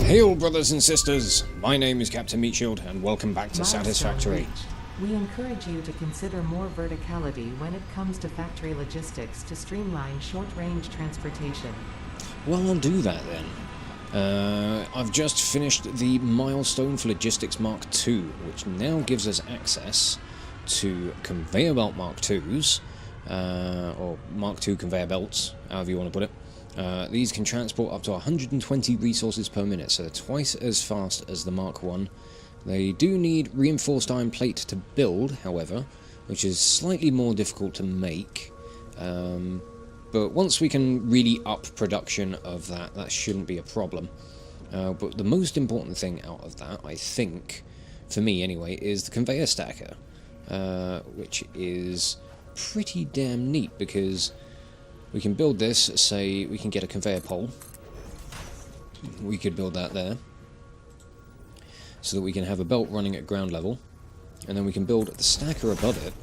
Hail, brothers and sisters! My name is Captain Meatshield, and welcome back to Satisfactory. We encourage you to consider more verticality when it comes to factory logistics to streamline short-range transportation. Well, I'll do that then. I've just finished the milestone for Logistics Mark II, which now gives us access to Conveyor Belt Mark IIs, or Mark II Conveyor Belts, however you want to put it. These can transport up to 120 resources per minute, so they're twice as fast as the Mark I. They do need reinforced iron plate to build, however, which is slightly more difficult to make. But once we can really up production of that, that shouldn't be a problem. But the most important thing out of that, I think, for me anyway, is the conveyor stacker, which is pretty damn neat because we can build this, say we can get a conveyor pole. We could build that there, so that we can have a belt running at ground level, and then we can build the stacker above it,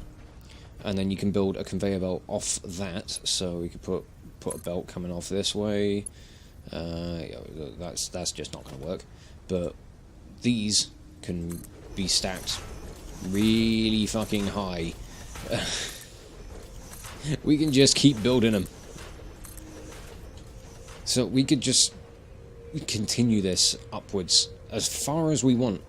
and then you can build a conveyor belt off that, so we could put a belt coming off this way. That's just not going to work, but these can be stacked really fucking high. We can just keep building them. So we could just continue this upwards as far as we want,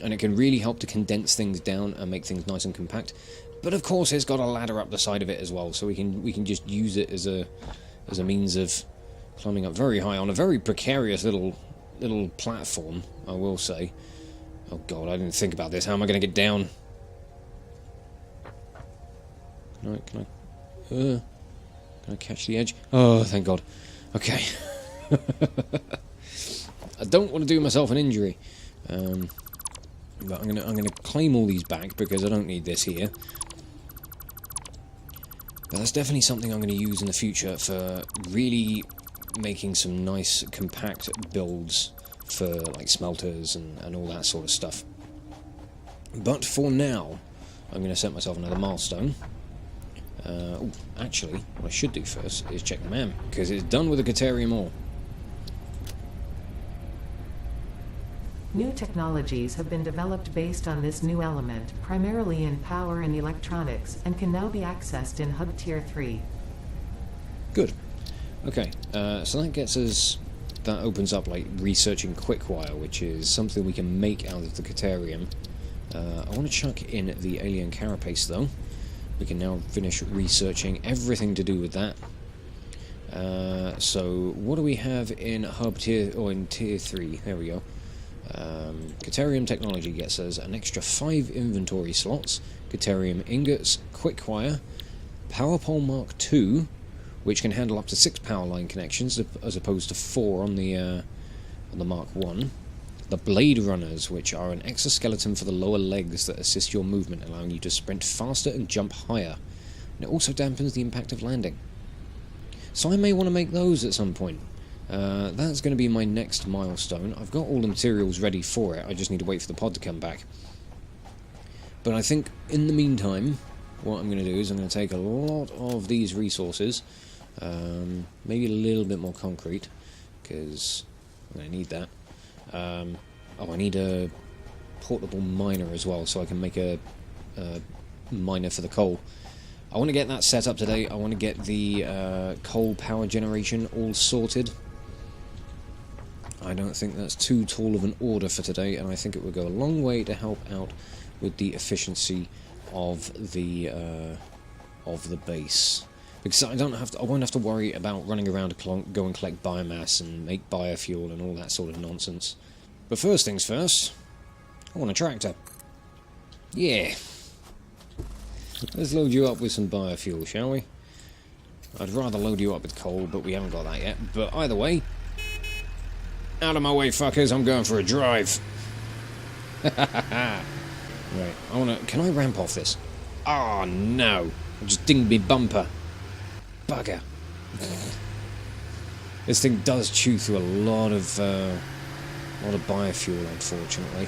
and it can really help to condense things down and make things nice and compact. But of course it's got a ladder up the side of it as well, so we can just use it as a means of climbing up very high on a very precarious little platform, I will say. Oh god, I didn't think about this. How am I going to get down? Can I catch the edge? Oh, thank god. Okay. I don't want to do myself an injury. But I'm gonna claim all these back because I don't need this here. But that's definitely something I'm going to use in the future for really making some nice compact builds for like smelters and all that sort of stuff. But for now, I'm going to set myself another milestone. Actually, what I should do first is check the MAM, because it's done with the Caterium ore. New technologies have been developed based on this new element, primarily in power and electronics, and can now be accessed in Hub Tier 3. Good. Okay, so that gets us... That opens up, like, researching Quickwire, which is something we can make out of the Caterium. I want to chuck in the alien carapace, though. We can now finish researching everything to do with that. So, what do we have in Hub Tier... or in Tier 3? There we go. Caterium technology gets us an extra 5 inventory slots, Caterium ingots, Quickwire, Power Pole Mark II, which can handle up to 6 power line connections as opposed to 4 on the Mark I. The Blade Runners, which are an exoskeleton for the lower legs that assist your movement, allowing you to sprint faster and jump higher. And it also dampens the impact of landing. So I may want to make those at some point. That's going to be my next milestone. I've got all the materials ready for it, I just need to wait for the pod to come back. But I think, in the meantime, what I'm going to do is I'm going to take a lot of these resources, maybe a little bit more concrete, because I'm going to need that. I need a portable miner as well, so I can make a miner for the coal. I want to get that set up today. I want to get the coal power generation all sorted. I don't think that's too tall of an order for today, and I think it would go a long way to help out with the efficiency of the base. Because I won't have to worry about running around to go and collect biomass and make biofuel and all that sort of nonsense. But first things first, I want a tractor. Yeah. Let's load you up with some biofuel, shall we? I'd rather load you up with coal, but we haven't got that yet. But either way, out of my way, fuckers, I'm going for a drive. Right, can I ramp off this? Oh no, I just dinged me bumper. Bugger. This thing does chew through a lot of biofuel, unfortunately.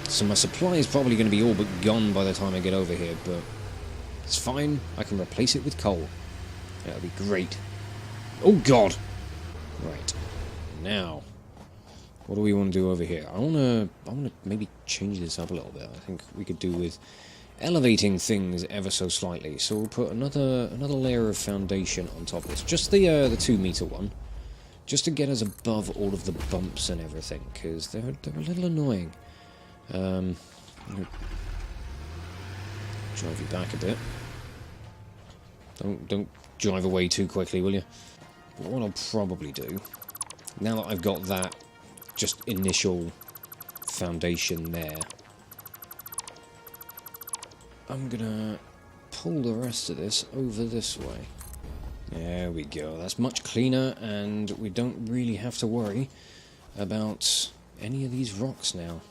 So my supply is probably going to be all but gone by the time I get over here, but it's fine. I can replace it with coal. That'll be great. Oh god! Right. Now, What do we want to do over here? I wanna maybe change this up a little bit. I think we could do with elevating things ever so slightly. So we'll put another layer of foundation on top of this. Just the 2-meter one. Just to get us above all of the bumps and everything, because they're a little annoying. Drive you back a bit. Don't drive away too quickly, will you? But what I'll probably do, now that I've got that just initial foundation there, I'm gonna pull the rest of this over this way. There we go. That's much cleaner, and we don't really have to worry about any of these rocks now.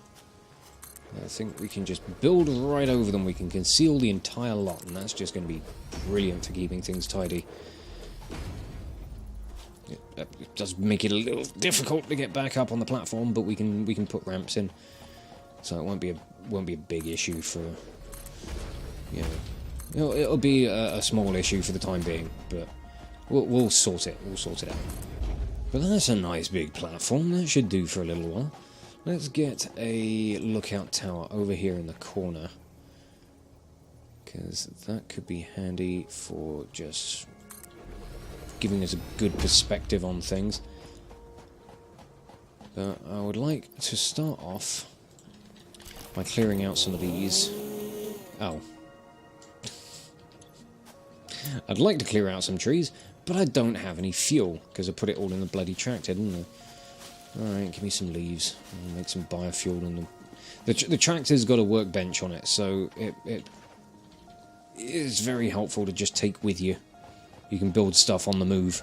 I think we can just build right over them. We can conceal the entire lot, and that's just going to be brilliant for keeping things tidy. It does make it a little difficult to get back up on the platform, but we can put ramps in, so it won't be a big issue for, you know, it'll be a small issue for the time being, but we'll sort it. We'll sort it out. But that's a nice big platform. That should do for a little while. Let's get a lookout tower over here in the corner, because that could be handy for just giving us a good perspective on things. But I would like to start off by clearing out some of these. Oh. I'd like to clear out some trees, but I don't have any fuel, because I put it all in the bloody tractor, didn't I? Alright, give me some leaves. I'll make some biofuel in them. The tractor's got a workbench on it, so it is very helpful to just take with you. You can build stuff on the move.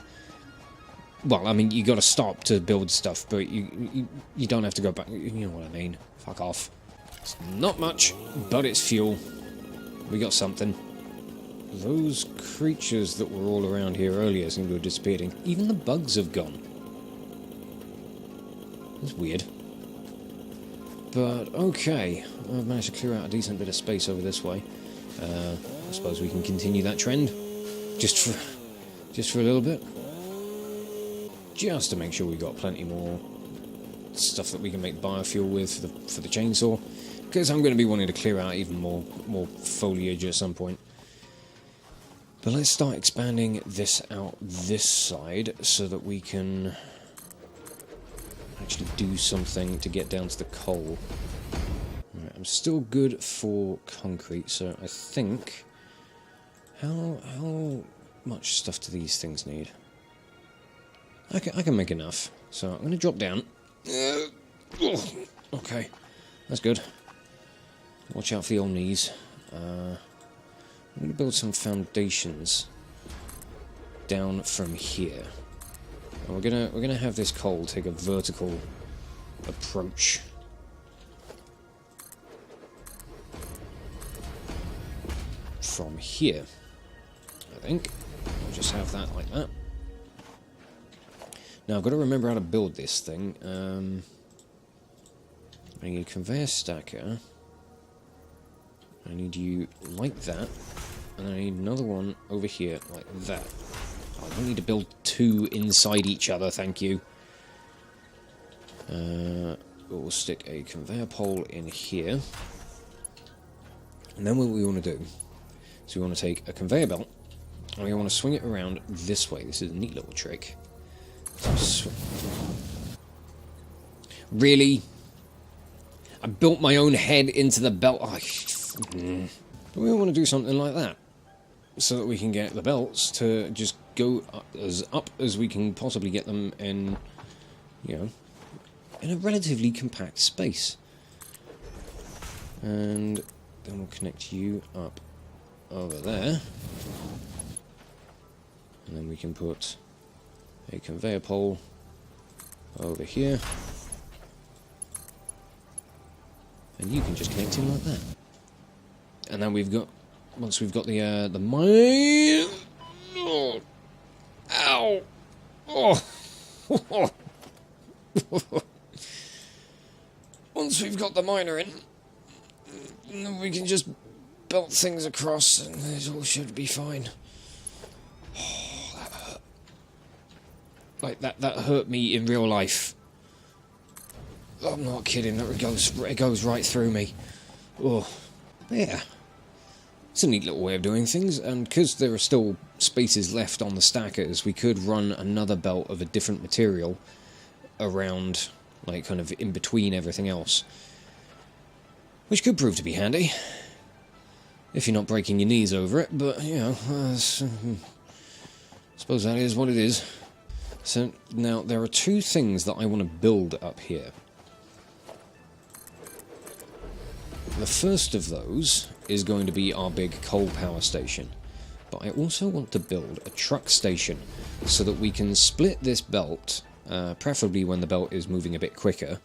Well, I mean, you got to stop to build stuff, but you don't have to go back. You know what I mean. Fuck off. It's not much, but it's fuel. We got something. Those creatures that were all around here earlier seem to have disappeared. Even the bugs have gone. That's weird. But, okay. I've managed to clear out a decent bit of space over this way. I suppose we can continue that trend. Just for a little bit. Just to make sure we've got plenty more stuff that we can make biofuel with for the chainsaw. Because I'm going to be wanting to clear out even more foliage at some point. But let's start expanding this out this side so that we can actually do something to get down to the coal. Right, I'm still good for concrete, so I think... How much stuff do these things need? I can make enough, so I'm going to drop down. Okay, that's good. Watch out for your knees. I'm going to build some foundations down from here. And we're gonna have this coal take a vertical approach. From here, I think. We'll just have that like that. Now I've got to remember how to build this thing. I need a conveyor stacker. I need you like that. And I need another one over here like that. I don't need to build two inside each other, thank you. We'll stick a conveyor pole in here. And then what we want to do is we want to take a conveyor belt and we want to swing it around this way. This is a neat little trick. Really? I built my own head into the belt. Oh, but we want to do something like that, so that we can get the belts to just go up as we can possibly get them in, you know, in a relatively compact space. And then we'll connect you up over there. And then we can put a conveyor pole over here. And you can just connect in like that. And then we've got, once we've got the mine... Oh. Ow! Oh! Once we've got the miner in, we can just belt things across and it all should be fine. Oh, that hurt. Like, that hurt me in real life. I'm not kidding, it goes right through me. Oh, yeah. It's a neat little way of doing things, and because there are still spaces left on the stackers, we could run another belt of a different material around, like, kind of in between everything else. Which could prove to be handy. If you're not breaking your knees over it, but, you know, I suppose that is what it is. So, now, there are two things that I want to build up here. The first of those is going to be our big coal power station. But I also want to build a truck station so that we can split this belt, preferably when the belt is moving a bit quicker,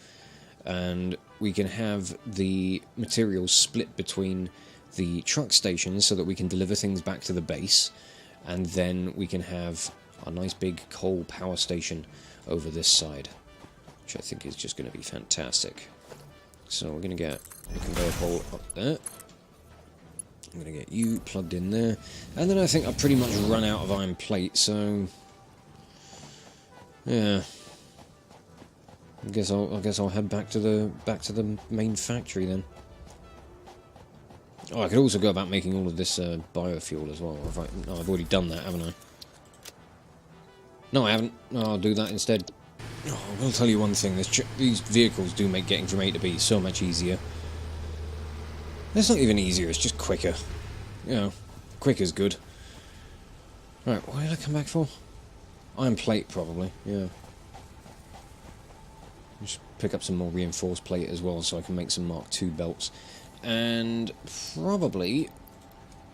and we can have the materials split between the truck stations so that we can deliver things back to the base, and then we can have a nice big coal power station over this side, which I think is just going to be fantastic. So we're going to get a conveyor pole up there. I'm going to get you plugged in there, and then I think I've pretty much run out of iron plate, so yeah. I guess I'll head back to the main factory then. Oh, I could also go about making all of this biofuel as well. No, I've already done that, haven't I? No, I haven't. No, I'll do that instead. Oh, I will tell you one thing. These vehicles do make getting from A to B so much easier. It's not even easier, it's just quicker. You know, quicker's good. Right, what did I come back for? Iron plate, probably, yeah. Just pick up some more reinforced plate as well so I can make some Mark II belts. And probably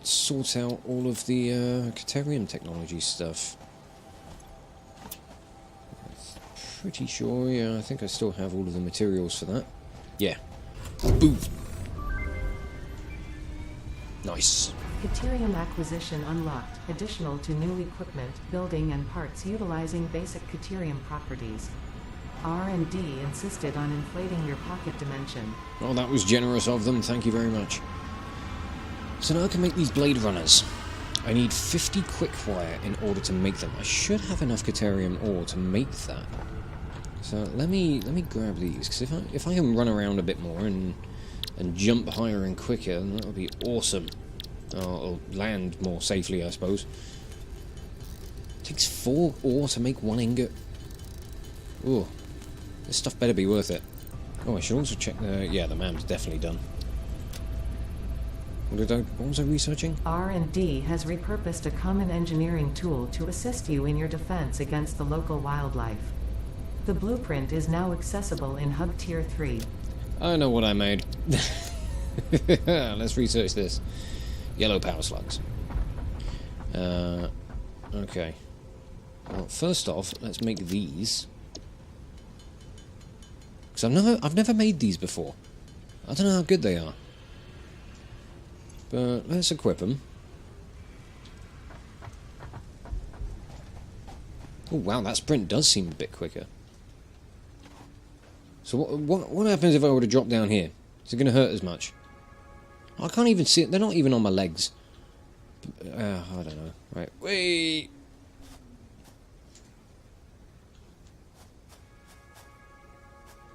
sort out all of the Caterium technology stuff. Pretty sure, yeah, I think I still have all of the materials for that. Yeah. Boom. Nice. Caterium acquisition unlocked, additional to new equipment, building and parts utilizing basic Caterium properties. R&D insisted on inflating your pocket dimension. Oh, that was generous of them, thank you very much. So now I can make these blade runners. I need 50 quick wire in order to make them. I should have enough Caterium ore to make that. So let me grab these, because if I can run around a bit more and jump higher and quicker, then that would be awesome. Or land more safely, I suppose. It takes 4 ore to make 1 ingot. Ooh, this stuff better be worth it. Oh, I should also check yeah, the MAM's definitely done. What was I researching? R&D has repurposed a common engineering tool to assist you in your defense against the local wildlife. The blueprint is now accessible in Hub Tier 3. I know what I made. Let's research this. Yellow power slugs. Okay. Well, first off, let's make these. Because I've never made these before. I don't know how good they are. But let's equip them. Oh wow, that sprint does seem a bit quicker. So what happens if I were to drop down here? Is it going to hurt as much? I can't even see it. They're not even on my legs. I don't know. Right, wait.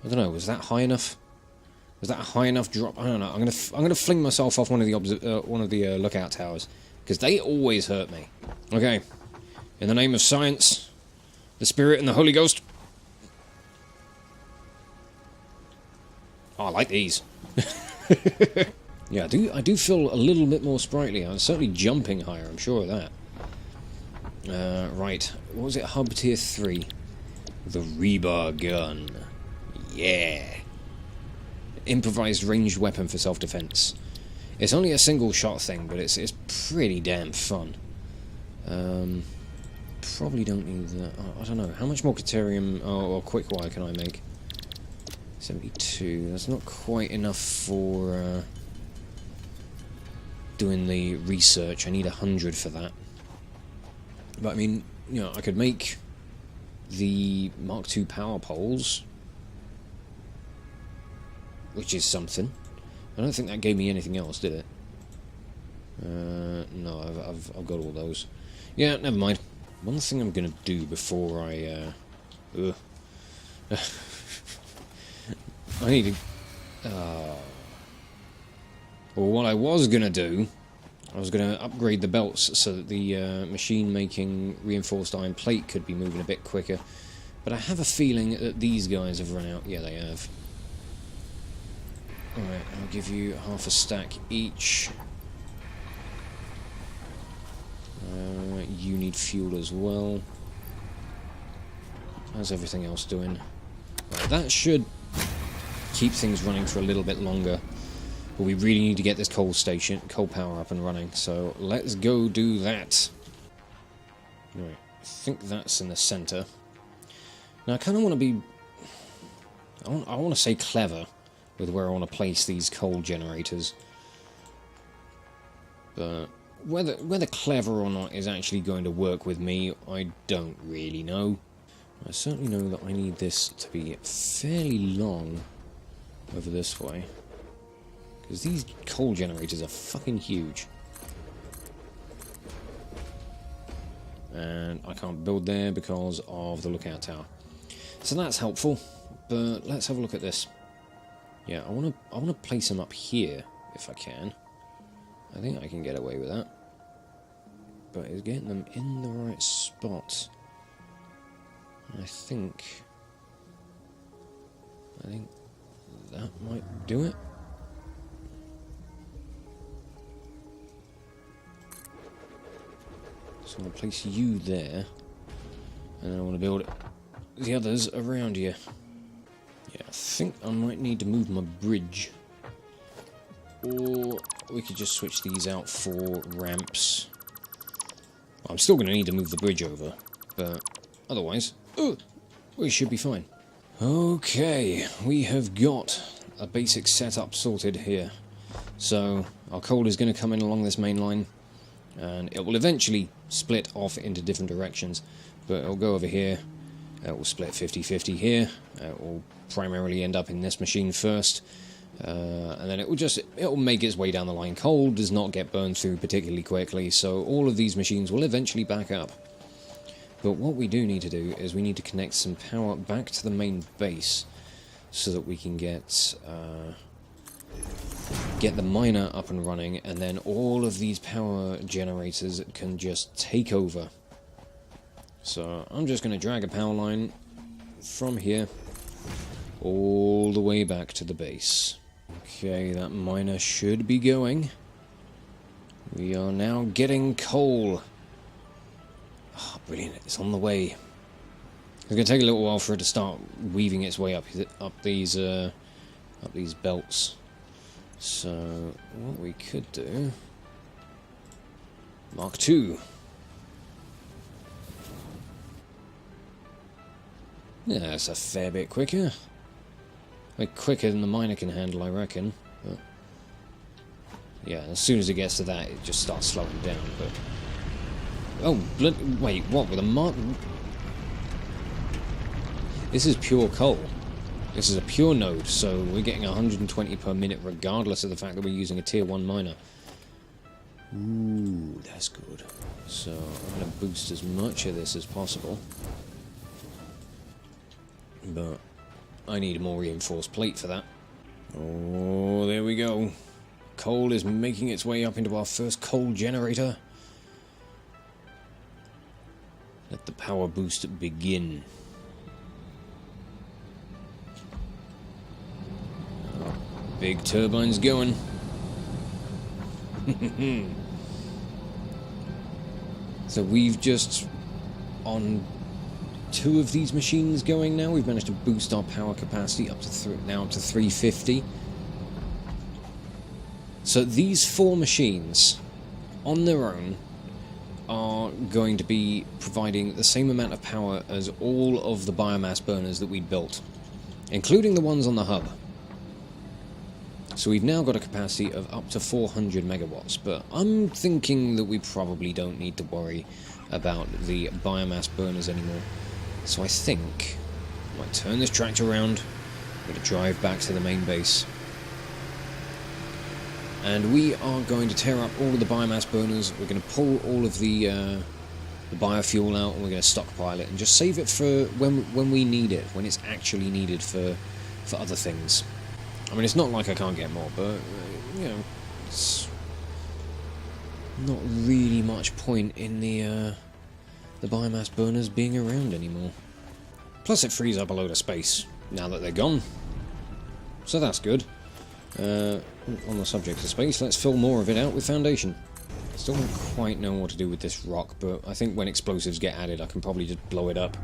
I don't know. Was that high enough? Was that a high enough drop? I don't know. I'm gonna fling myself off one of the lookout towers because they always hurt me. Okay. In the name of science, the spirit, and the Holy Ghost. Oh, I like these. Yeah, I do feel a little bit more sprightly. I'm certainly jumping higher, I'm sure of that. Right. What was it? Hub Tier 3. The rebar gun. Yeah. Improvised ranged weapon for self-defense. It's only a single shot thing, but it's pretty damn fun. Probably don't need that. I don't know. How much more Caterium or quick wire can I make? 72. That's not quite enough for doing the research. I need 100 for that. But I mean, you know, I could make the Mark II power poles, which is something. I don't think that gave me anything else, did it? No, I've got all those. Yeah, never mind. One thing I'm gonna do before I I need to... Well, what I was going to do, I was going to upgrade the belts so that the machine-making reinforced iron plate could be moving a bit quicker. But I have a feeling that these guys have run out. Yeah, they have. Alright, I'll give you half a stack each. You need fuel as well. How's everything else doing? Right, that should keep things running for a little bit longer. But we really need to get this coal power up and running. So let's go do that. Right, I think that's in the centre. Now I kind of want to be... I want to say clever with where I want to place these coal generators. But whether clever or not is actually going to work with me, I don't really know. I certainly know that I need this to be fairly long over this way. Because these coal generators are fucking huge. And I can't build there because of the lookout tower. So that's helpful, but let's have a look at this. Yeah, I wanna place them up here if I can. I think I can get away with that. But it's getting them in the right spot. I think that might do it. So I'm going to place you there, and then I want to build the others around you. Yeah, I think I might need to move my bridge. Or we could just switch these out for ramps. I'm still going to need to move the bridge over, but otherwise, we should be fine. Okay, we have got a basic setup sorted here. So our coal is going to come in along this main line, and it will eventually split off into different directions, but it'll go over here, it will split 50-50 here, it will primarily end up in this machine first, and then it'll make its way down the line. Coal does not get burned through particularly quickly, so all of these machines will eventually back up. But what we do need to do is we need to connect some power back to the main base so that we can get the miner up and running, and then all of these power generators can just take over. So I'm just going to drag a power line from here all the way back to the base. Okay, that miner should be going. We are now getting coal. Oh, brilliant, it's on the way. It's going to take a little while for it to start weaving its way up these belts. So, what we could do... Mark II. Yeah, that's a fair bit quicker. Like, quicker than the miner can handle, I reckon. But yeah, as soon as it gets to that, it just starts slowing down, but... Oh, wait, what, with a mark... This is pure coal. This is a pure node, so we're getting 120 per minute regardless of the fact that we're using a tier 1 miner. Ooh, that's good. So I'm going to boost as much of this as possible. But I need a more reinforced plate for that. Oh, there we go. Coal is making its way up into our first coal generator. Let the power boost begin. Big turbine's going. So we've just, on 2 of these machines going now, we've managed to boost our power capacity up to now up to 350. So these 4 machines, on their own, are going to be providing the same amount of power as all of the biomass burners that we built, including the ones on the hub. So we've now got a capacity of up to 400 megawatts, but I'm thinking that we probably don't need to worry about the biomass burners anymore. So I think I might turn this tractor around, I'm going to drive back to the main base. And we are going to tear up all of the biomass burners, we're going to pull all of the biofuel out, and we're going to stockpile it and just save it for when we need it, when it's actually needed for for other things. I mean, it's not like I can't get more, but, you know, it's not really much point in the biomass burners being around anymore. Plus it frees up a load of space now that they're gone. So that's good. On the subject of space, let's fill more of it out with foundation. Still don't quite know what to do with this rock, but I think when explosives get added I can probably just blow it up.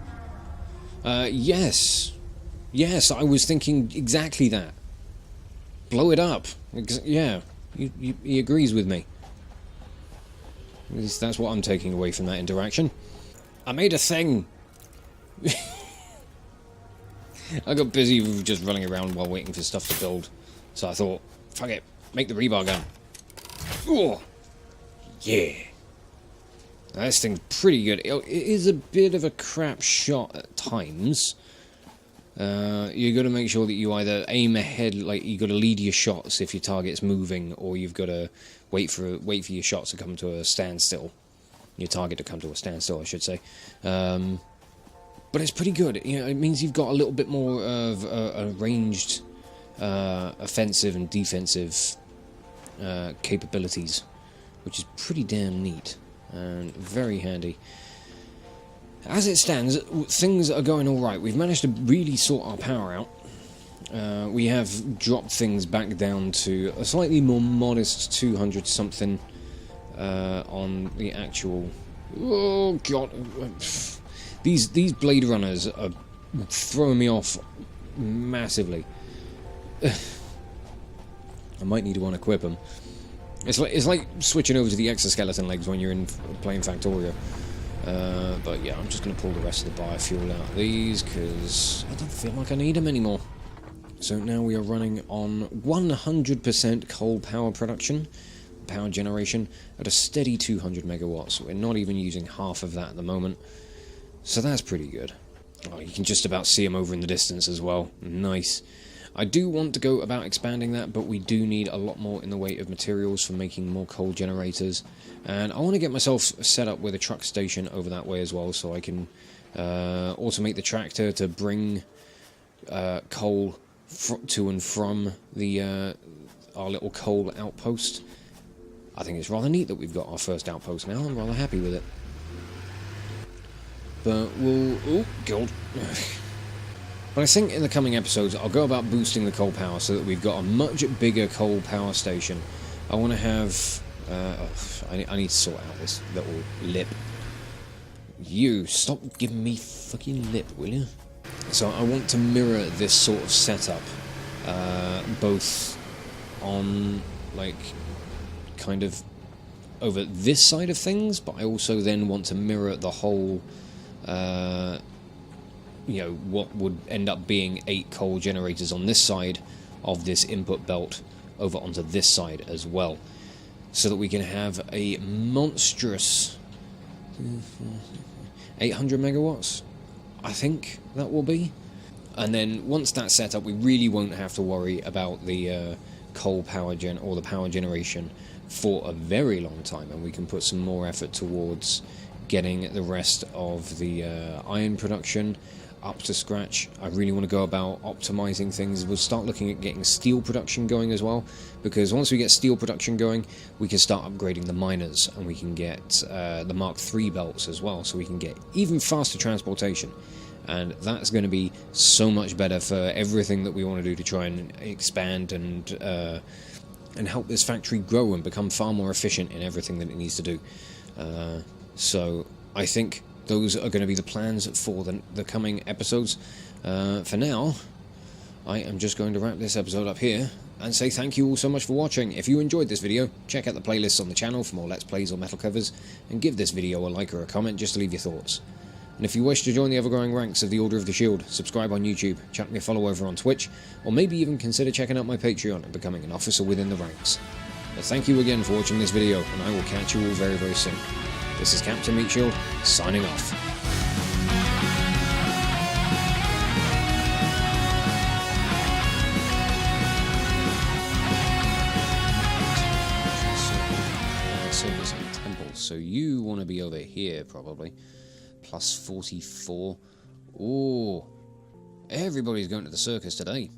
Yes! Yes, I was thinking exactly that. Blow it up. Yeah, he agrees with me. At least that's what I'm taking away from that interaction. I made a thing! I got busy with just running around while waiting for stuff to build. So I thought, fuck it, make the rebar gun. Oh, yeah. Now, this thing's pretty good. It is a bit of a crap shot at times. You got to make sure that you either aim ahead, like you got to lead your shots if your target's moving, or you've got to wait for your shots to come to a standstill. Your target to come to a standstill, I should say. But it's pretty good. You know, it means you've got a little bit more of a ranged offensive and defensive capabilities, which is pretty damn neat and very handy. As it stands, things are going alright. We've managed to really sort our power out. We have dropped things back down to a slightly more modest 200 something on the actual... Oh god. These Blade Runners are throwing me off massively. I might need to unequip them. It's like switching over to the exoskeleton legs when you're playing Factorio. But yeah, I'm just going to pull the rest of the biofuel out of these because I don't feel like I need them anymore. So now we are running on 100% coal power production, power generation, at a steady 200 megawatts. We're not even using half of that at the moment. So that's pretty good. Oh, you can just about see them over in the distance as well. Nice. I do want to go about expanding that, but we do need a lot more in the way of materials for making more coal generators. And I want to get myself set up with a truck station over that way as well, so I can automate the tractor to bring coal to and from the our little coal outpost. I think it's rather neat that we've got our first outpost now. I'm rather happy with it. But we'll... Oh, God. But I think in the coming episodes I'll go about boosting the coal power so that we've got a much bigger coal power station. I want to have... I need to sort out this little lip. You, stop giving me fucking lip, will you? So I want to mirror this sort of setup, both on, like, kind of over this side of things, but I also then want to mirror the whole... you know, what would end up being 8 coal generators on this side of this input belt over onto this side as well, so that we can have a monstrous 800 megawatts, I think that will be. And then once that's set up, we really won't have to worry about the coal power gen or the power generation for a very long time, and we can put some more effort towards getting the rest of the iron production up to scratch. I really want to go about optimizing things. We'll start looking at getting steel production going as well, because once we get steel production going, we can start upgrading the miners, and we can get the Mark III belts as well, so we can get even faster transportation. And that's going to be so much better for everything that we want to do to try and expand and help this factory grow and become far more efficient in everything that it needs to do. So I think those are going to be the plans for the coming episodes. For now, I am just going to wrap this episode up here and say thank you all so much for watching. If you enjoyed this video, check out the playlists on the channel for more Let's Plays or metal covers, and give this video a like or a comment just to leave your thoughts. And if you wish to join the ever-growing ranks of the Order of the Shield, subscribe on YouTube, chuck me a follow over on Twitch, or maybe even consider checking out my Patreon and becoming an officer within the ranks. But thank you again for watching this video, and I will catch you all very, very soon. This is Captain Meatshield, signing off. Circus and temples, so you want to be over here, probably. Plus 44. Oh, everybody's going to the circus today.